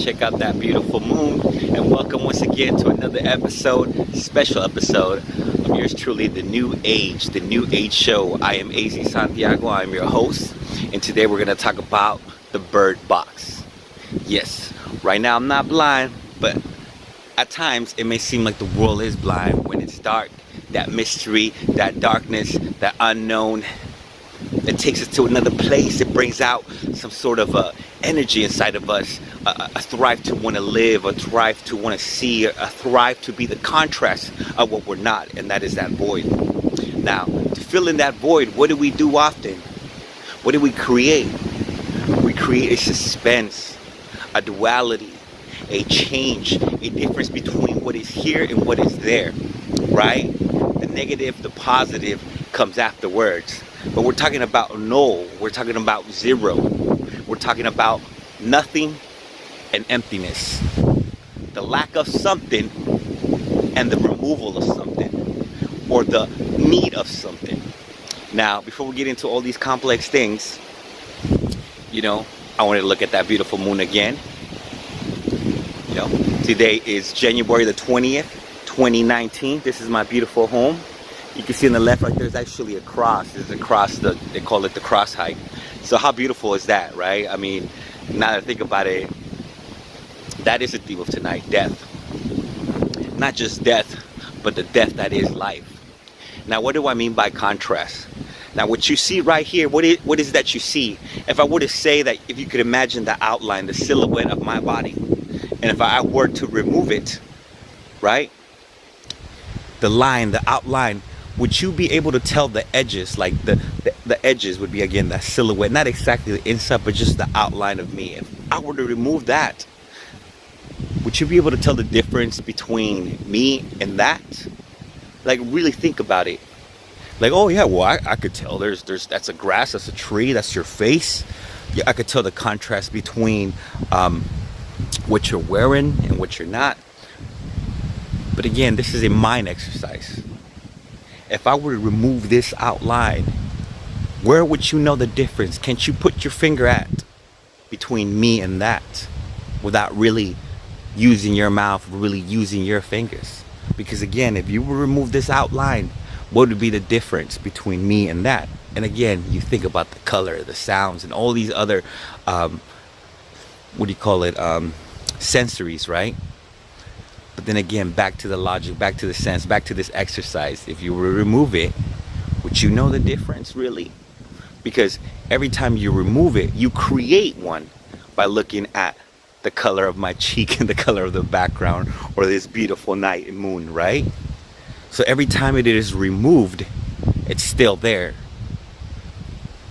check out that beautiful moon, and welcome once again to another episode, special episode of yours truly, the Nyoo Age Show. I am AZ Santiago, I'm your host, and today we're going to talk about the bird box. Yes, right now I'm not blind, but at times it may seem like the world is blind when it's dark. That mystery, that darkness, that unknown, it takes us to another place. It brings out some sort of energy inside of us, a thrive to want to live, a thrive to want to see, a thrive to be the contrast of what we're not, and that is that void. Now, to fill in that void, what do we do often? What do we create? We create a suspense, a duality, a change, a difference between what is here and what is there, right? The negative, the positive comes afterwards. But we're talking about null, we're talking about zero, we're talking about nothing and emptiness. The lack of something and the removal of something, or the need of something. Now, before we get into all these complex things, I wanted to look at that beautiful moon again. Today is January the 20th, 2019. This is my beautiful home. You can see on the left right there's actually a cross. There's a cross, they call it the cross height. So how beautiful is that, right? I mean, now that I think about it, that is the theme of tonight, death. Not just death, but the death that is life. Now, what do I mean by contrast? Now, what you see right here, what is that you see? If I were to say that, if you could imagine the outline, the silhouette of my body, and if I were to remove it, right? The line, the outline, would you be able to tell the edges? Like the edges would be, again, that silhouette, not exactly the inside, but just the outline of me. If I were to remove that, would you be able to tell the difference between me and that? Like, really think about it. Like, oh yeah, well, I could tell there's that's a grass, that's a tree, that's your face. Yeah, I could tell the contrast between what you're wearing and what you're not. But again, this is a mind exercise. If I were to remove this outline, where would you know the difference? Can't you put your finger at between me and that without really using your mouth, really using your fingers? Because again, if you were to remove this outline, what would be the difference between me and that? And again, you think about the color, the sounds, and all these other, sensories, right? But then again, back to the logic, back to the sense, back to this exercise. If you were to remove it, would you know the difference, really? Because every time you remove it, you create one by looking at the color of my cheek and the color of the background, or this beautiful night and moon, right? So every time it is removed, it's still there.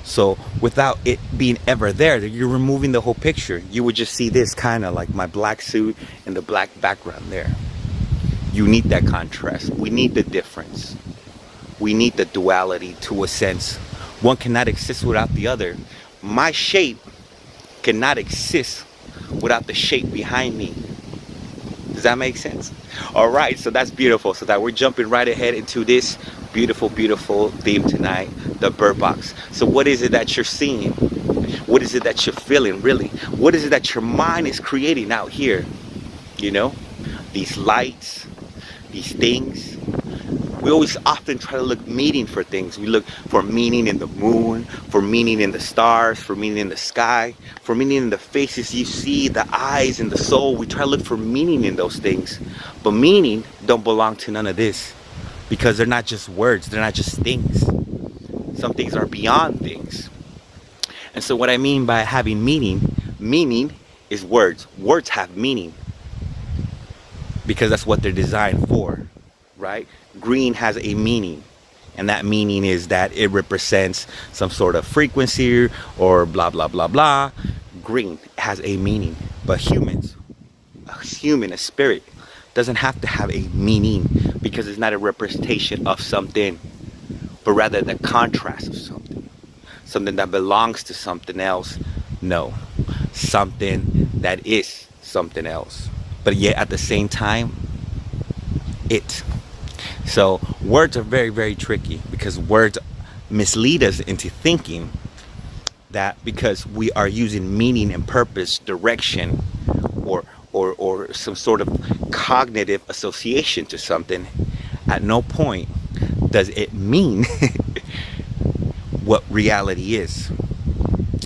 So without it being ever there, you're removing the whole picture. You would just see this kind of like my black suit and the black background there. You need that contrast. We need the difference. We need the duality to a sense. One cannot exist without the other. My shape cannot exist without the shape behind me. Does that make sense? All right, so that's beautiful. So that we're jumping right ahead into this beautiful, beautiful theme tonight, the bird box. So what is it that you're seeing? What is it that you're feeling, really? What is it that your mind is creating out here? These lights, these things. We always often try to look meaning for things. We look for meaning in the moon, for meaning in the stars, for meaning in the sky, for meaning in the faces you see, the eyes and the soul. We try to look for meaning in those things. But meaning don't belong to none of this, because they're not just words, they're not just things. Some things are beyond things. And so what I mean by having meaning is words. Words have meaning because that's what they're designed for, right? Green has a meaning, and that meaning is that it represents some sort of frequency or blah blah blah blah. Green has a meaning. But a spirit doesn't have to have a meaning, because it's not a representation of something, but rather the contrast of something that belongs to something else. No, something that is something else, but yet at the same time it. So words are very, very tricky, because words mislead us into thinking that because we are using meaning and purpose, direction, or or some sort of cognitive association to something, at no point does it mean what reality is.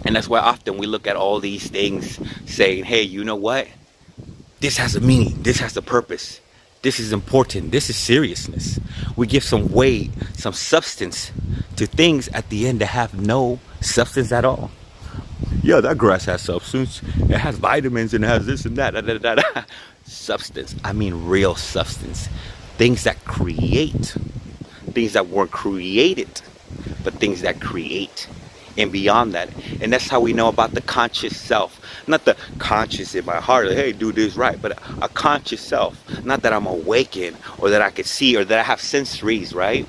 And that's why often we look at all these things saying, hey, you know what? This has a meaning. This has a purpose. This is important. This is seriousness. We give some weight, some substance to things at the end that have no substance at all. Yeah, that grass has substance. It has vitamins and it has this and that. Da, da, da, da. Substance. I mean real substance. Things that create. Things that weren't created, but things that create. And beyond that. And that's how we know about the conscious self. Not the conscious in my heart, like, hey, do this right, but a conscious self. Not that I'm awakened or that I could see or that I have sensories, right?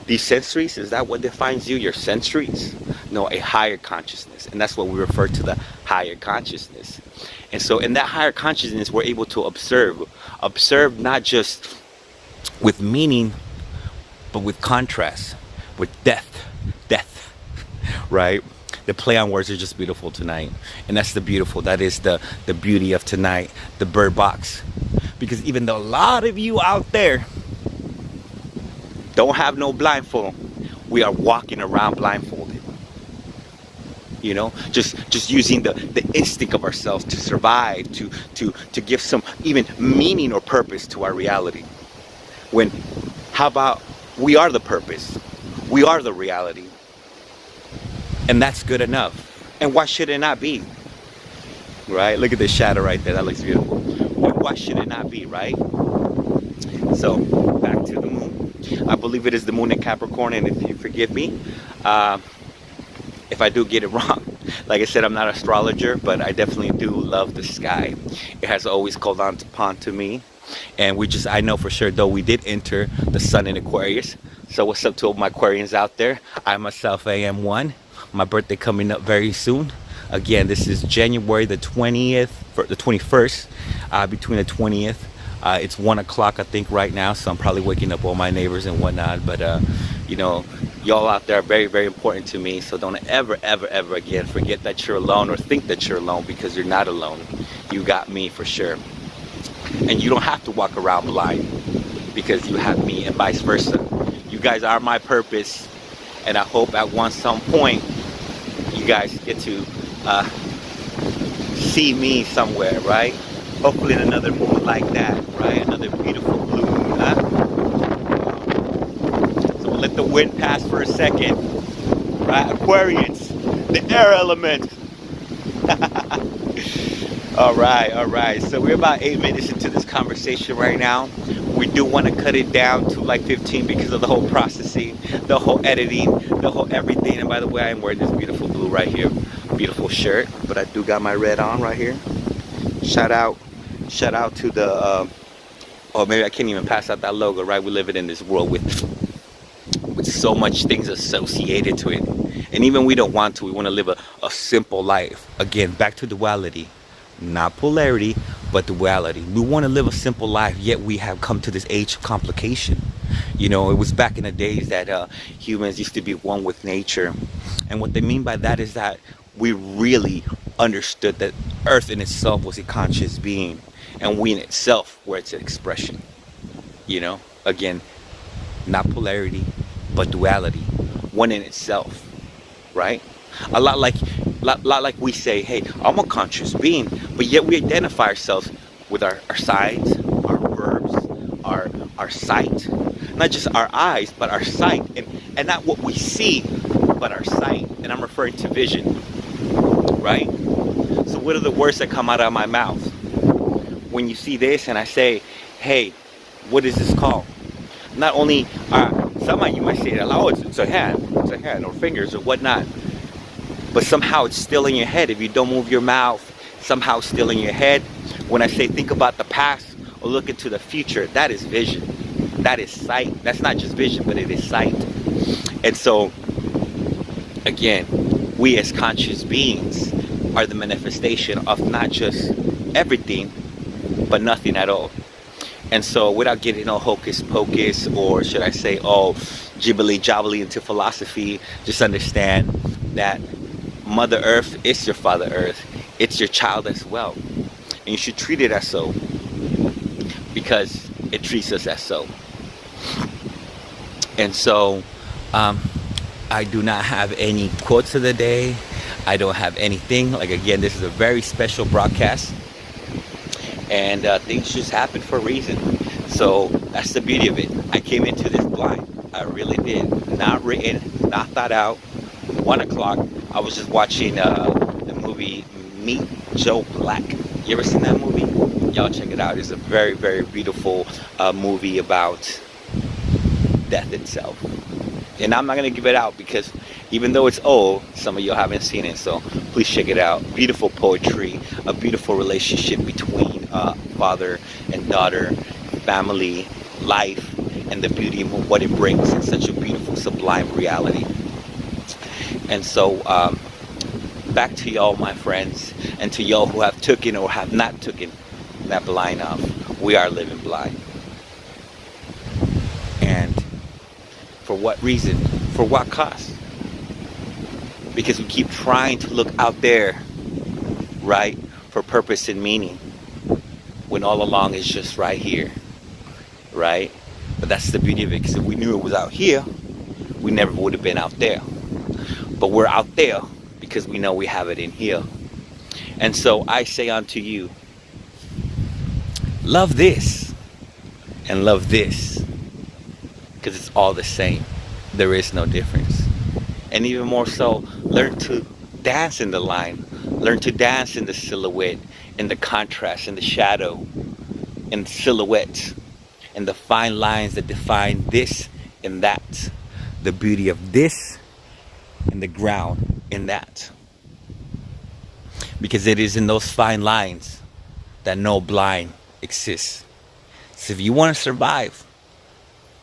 These sensories, is that what defines you, your sensories? No, a higher consciousness. And that's what we refer to, the higher consciousness. And so in that higher consciousness, we're able to observe. Observe not just with meaning, but with contrast, with death, right? The play on words are just beautiful tonight. And that's the beautiful, that is the beauty of tonight, the bird box. Because even though a lot of you out there don't have no blindfold, we are walking around blindfolded. You know, just using the instinct of ourselves to survive, to give some even meaning or purpose to our reality. When, how about, we are the purpose, we are the reality. And that's good enough. And why should it not be? Right? Look at the shadow right there. That looks beautiful. Why should it not be, right? So, back to the moon. I believe it is the moon in Capricorn. And if you forgive me, if I do get it wrong. Like I said, I'm not an astrologer, but I definitely do love the sky. It has always called upon to me. And I know for sure, though, we did enter the sun in Aquarius. So what's up to all my Aquarians out there? I myself am one. My birthday coming up very soon. Again, this is January the 20th, the 21st, between the 20th. It's 1 o'clock, I think, right now. So I'm probably waking up all my neighbors and whatnot. But, you know, y'all out there are very, very important to me. So don't ever, ever, ever again forget that you're alone or think that you're alone, because you're not alone. You got me for sure. And you don't have to walk around blind because you have me, and vice versa. You guys are my purpose. And I hope at some point you guys get to see me somewhere, right? Hopefully in another moon like that, right? Another beautiful blue moon, huh? So we'll let the wind pass for a second, right? Aquarians, the air element. All right. So we're about 8 minutes into this conversation right now. We do want to cut it down to like 15 because of the whole processing, the whole editing, the whole everything. And by the way, I'm wearing this beautiful blue right here. Beautiful shirt, but I do got my red on right here. Shout out to the, oh, maybe I can't even pass out that logo, right? We live in this world with so much things associated to it. And even we don't want to, we want to live a simple life. Again, back to duality. Not polarity, but duality. We want to live a simple life, yet we have come to this age of complication. You know, it was back in the days that humans used to be one with nature. And what they mean by that is that we really understood that Earth in itself was a conscious being, and we in itself were its expression. You know, again, not polarity, but duality. One in itself, right? A lot like we say, hey, I'm a conscious being, but yet we identify ourselves with our sides, our verbs, our sight. Not just our eyes, but our sight. And not what we see, but our sight. And I'm referring to vision, right? So what are the words that come out of my mouth? When you see this and I say, hey, what is this called? Not only, some of you might say that, oh, it's a hand, or fingers, or whatnot. But somehow it's still in your head. If you don't move your mouth, somehow it's still in your head. When I say think about the past or look into the future, that is vision. That is sight. That's not just vision, but it is sight. And so, again, we as conscious beings are the manifestation of not just everything, but nothing at all. And so without getting all hocus pocus, or should I say, all jibbly jobbly into philosophy, just understand that Mother Earth is your Father Earth. It's your child as well. And you should treat it as so, because it treats us as so. And so I do not have any quotes of the day. I don't have anything. Like, again, this is a very special broadcast, and things just happen for a reason. So that's the beauty of it. I came into this blind. I really did. Not written, not thought out. 1 o'clock. I was just watching the movie Meet Joe Black. You ever seen that movie? Y'all check it out. It's a very, very beautiful movie about death itself. And I'm not going to give it out because even though it's old, some of y'all haven't seen it. So please check it out. Beautiful poetry, a beautiful relationship between father and daughter, family, life, and the beauty of what it brings in such a beautiful, sublime reality. And so back to y'all, my friends, and to y'all who have taken or have not taken that blind off. We are living blind. And for what reason? For what cost? Because we keep trying to look out there, right, for purpose and meaning, when all along it's just right here, right? But that's the beauty of it, because if we knew it was out here, we never would have been out there. But we're out there because we know we have it in here. And so I say unto you, love this and love this, because it's all the same. There is no difference. And even more so, learn to dance in the line. Learn to dance in the silhouette, in the contrast, in the shadow, in the silhouette, in the fine lines that define this and that. The beauty of this and the ground in that. Because it is in those fine lines that no blind exists. So if you want to survive,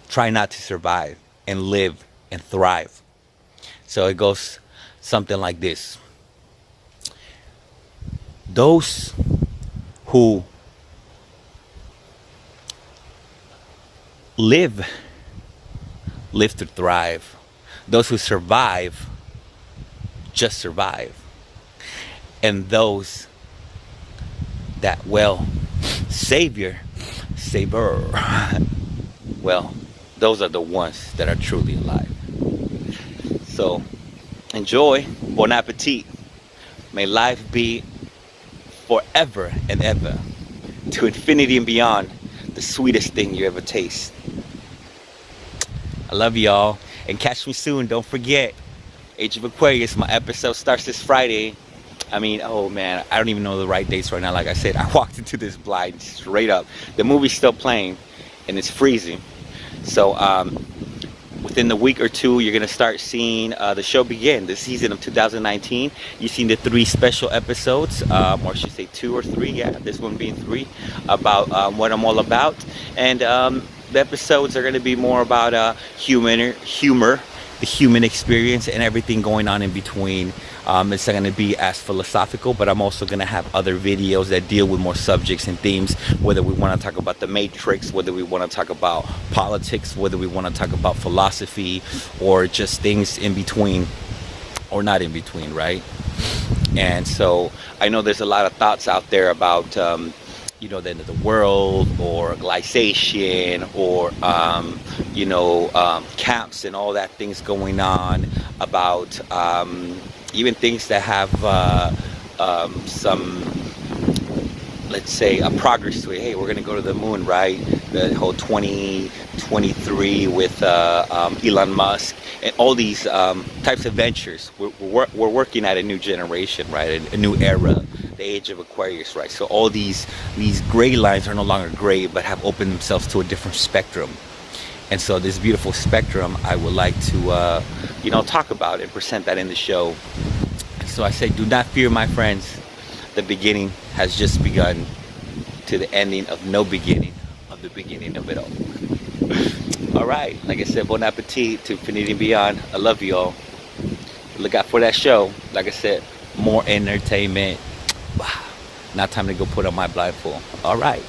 try not to survive and live and thrive. So it goes something like this. Those who live to thrive. Those who survive just survive. And those that, well, savor, well, those are the ones that are truly alive. So enjoy. Bon appetit. May life be forever and ever, to infinity and beyond, the sweetest thing you ever taste. I love y'all, and catch me soon. Don't forget, Age of Aquarius, my episode starts this Friday. I mean, oh man, I don't even know the right dates right now. Like I said, I walked into this blind straight up. The movie's still playing and it's freezing. So within the week or two, you're gonna start seeing the show begin, the season of 2019. You've seen the 3 special episodes, or I should say 2 or 3, yeah, this one being 3, about what I'm all about. And the episodes are gonna be more about humor, the human experience, and everything going on in between. It's not going to be as philosophical, but I'm also going to have other videos that deal with more subjects and themes, whether we want to talk about the Matrix, whether we want to talk about politics, whether we want to talk about philosophy, or just things in between, or not in between, right? And so I know there's a lot of thoughts out there about the end of the world, or glycation, or camps and all that things going on, about even things that have some, let's say, a progress to it. Hey, we're gonna go to the moon, right? The whole 2023 with Elon Musk and all these types of ventures. We're working at a new generation, right? A new era, the age of Aquarius, right? So all these gray lines are no longer gray, but have opened themselves to a different spectrum. And so this beautiful spectrum, I would like to, talk about and present that in the show. So I say, do not fear, my friends. The beginning has just begun, to the ending of no beginning, of the beginning of it all. All right, like I said, bon appetit to infinity and beyond. I love you all. Look out for that show. Like I said, more entertainment. Now time to go put on my blindfold. All right.